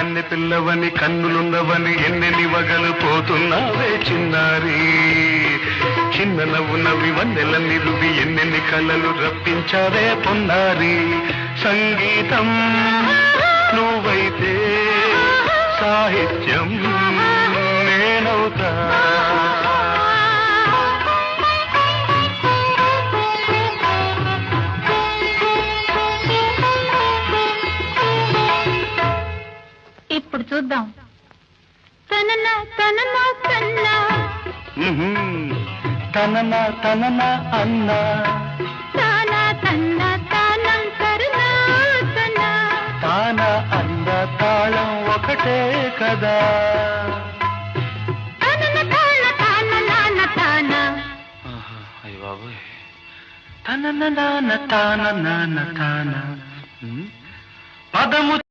కన్నె పిల్లవని కన్నులున్నవని ఎన్నెన్ని వగలు పోతున్నావే చిన్నారి. చిన్న నవ్వు నవ్వి వన్నెల నిలువి ఎన్నెన్ని కలలు రప్పించావే పొన్నారి. సంగీతం నువ్వైతే సాహిత్యం నేనవుతా. ఇప్పుడు చూద్దాం. తననా తననా తన్నా తననా తననా అన్నా తానా తన్నా తానం తరునా తనా తానా అన్న తాళం ఒకటే కదా. తనన తాన తాన నాన తాన. అయ్య బాబోయ్. తనన నాన తాన నాన తాన పదము